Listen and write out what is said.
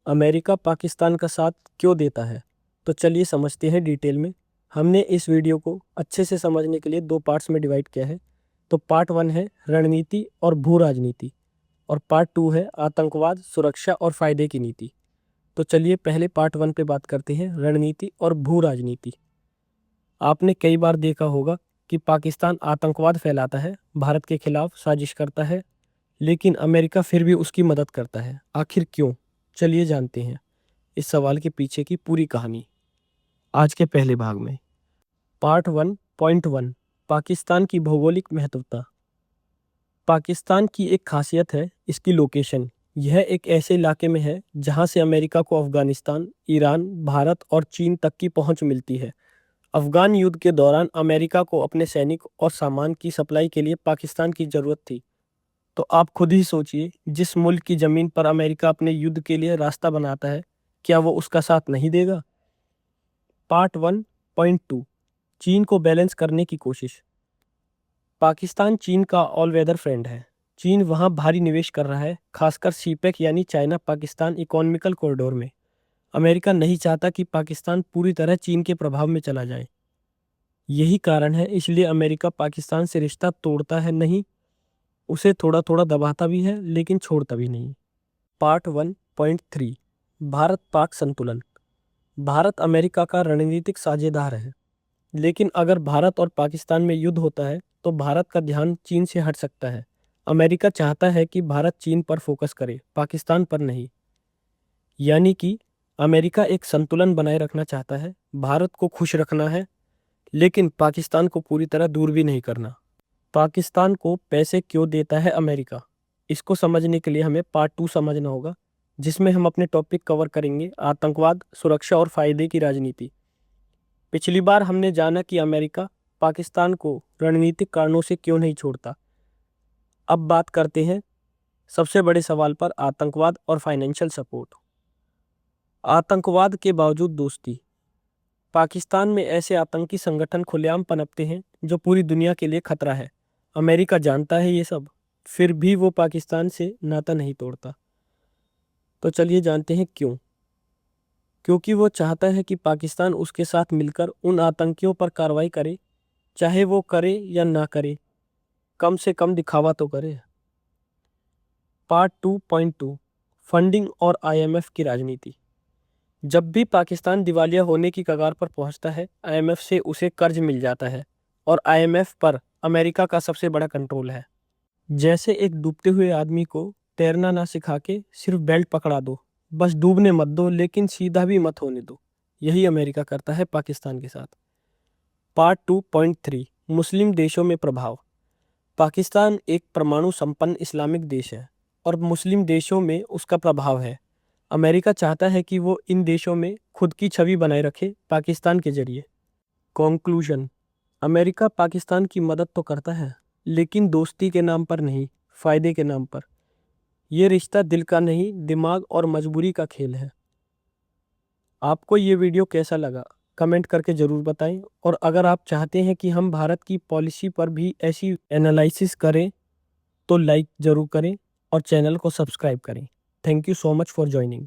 America Pakistan का साथ क्यों देता है? तो चलिए समझते हैं डिटेल में। हमने इस वीडियो को अच्छे से समझने के लिए दो पार्ट्स में डिवाइड किया है। तो पार्ट 1 है रणनीति और भू राजनीति, और पार्ट 2 है आतंकवाद, सुरक्षा और फायदे की नीति। तो चलिए पहले पार्ट 1 पे बात करते हैं, रणनीति और भू राजनीति। आपने कई बार देखा होगा कि पाकिस्तान आतंकवाद फैलाता है, भारत के खिलाफ साजिश करता है, लेकिन अमेरिका फिर भी उसकी मदद करता है। आखिर क्यों? चलिए जानते हैं इस सवाल के पीछे की पूरी कहानी आज के पहले भाग में। पार्ट 1.1, पाकिस्तान की भौगोलिक महत्वता। पाकिस्तान की एक खासियत है इसकी लोकेशन। यह एक ऐसे इलाके में है जहां से अमेरिका को अफगानिस्तान, ईरान, भारत और चीन तक की पहुंच मिलती है। अफगान युद्ध के दौरान अमेरिका को अपने सैनिक और सामान की सप्लाई के लिए पाकिस्तान की जरूरत थी। तो आप खुद ही सोचिए, जिस मुल्क की जमीन पर अमेरिका अपने युद्ध के लिए रास्ता बनाता है, क्या वो उसका साथ नहीं देगा? पार्ट 1.2, चीन को बैलेंस करने की कोशिश। पाकिस्तान चीन का ऑल वेदर फ्रेंड है। चीन वहां भारी निवेश कर रहा है, खासकर सीपेक यानी चाइना पाकिस्तान इकोनॉमिकल कॉरिडोर में। अमेरिका नहीं चाहता कि पाकिस्तान पूरी तरह चीन के प्रभाव में चला जाए। यही कारण है इसलिए अमेरिका पाकिस्तान से रिश्ता तोड़ता है नहीं, उसे थोड़ा थोड़ा दबाता भी है, लेकिन छोड़ता भी नहीं। पार्ट 1.3, भारत पाक संतुलन। भारत अमेरिका का रणनीतिक साझेदार है, लेकिन अगर भारत और पाकिस्तान में युद्ध होता है तो भारत का ध्यान चीन से हट सकता है। अमेरिका चाहता है कि भारत चीन पर फोकस करे, पाकिस्तान पर नहीं। यानी कि अमेरिका एक संतुलन बनाए रखना चाहता है, भारत को खुश रखना है, लेकिन पाकिस्तान को पूरी तरह दूर भी नहीं करना। पाकिस्तान को पैसे क्यों देता है अमेरिका? इसको समझने के लिए हमें पार्ट 2 समझना होगा, जिसमें हम अपने टॉपिक कवर करेंगे आतंकवाद, सुरक्षा और फायदे की राजनीति। पिछली बार हमने जाना कि अमेरिका पाकिस्तान को रणनीतिक कारणों से क्यों नहीं छोड़ता। अब बात करते हैं सबसे बड़े सवाल पर, आतंकवाद और फाइनेंशियल सपोर्ट। आतंकवाद के बावजूद दोस्ती। पाकिस्तान में ऐसे आतंकी संगठन खुलेआम पनपते हैं जो पूरी दुनिया के लिए खतरा है। अमेरिका जानता है ये सब, फिर भी वो पाकिस्तान से नाता नहीं तोड़ता। तो चलिए जानते हैं क्यों। क्योंकि वो चाहता है कि पाकिस्तान उसके साथ मिलकर उन आतंकियों पर कार्रवाई करे, चाहे वो करे या ना करे, कम से कम दिखावा तो करे। पार्ट 2.2, फंडिंग और आईएमएफ की राजनीति। जब भी पाकिस्तान दिवालिया होने की कगार पर पहुंचता है, आईएमएफ से उसे कर्ज मिल जाता है, और आईएमएफ पर अमेरिका का सबसे बड़ा कंट्रोल है। जैसे एक डूबते हुए आदमी को तैरना ना सिखा के सिर्फ बेल्ट पकड़ा दो, बस डूबने मत दो, लेकिन सीधा भी मत होने दो। यही अमेरिका करता है पाकिस्तान के साथ। पार्ट 2.3, मुस्लिम देशों में प्रभाव। पाकिस्तान एक परमाणु संपन्न इस्लामिक देश है और मुस्लिम देशों में उसका प्रभाव है। अमेरिका चाहता है कि वो इन देशों में खुद की छवि बनाए रखे पाकिस्तान के जरिए। कंक्लूजन, अमेरिका पाकिस्तान की मदद तो करता है, लेकिन दोस्ती के नाम पर नहीं, फायदे के नाम पर। ये रिश्ता दिल का नहीं, दिमाग और मजबूरी का खेल है। आपको ये वीडियो कैसा लगा कमेंट करके ज़रूर बताएं, और अगर आप चाहते हैं कि हम भारत की पॉलिसी पर भी ऐसी एनालिसिस करें तो लाइक ज़रूर करें और चैनल को सब्सक्राइब करें। Thank you so much for joining.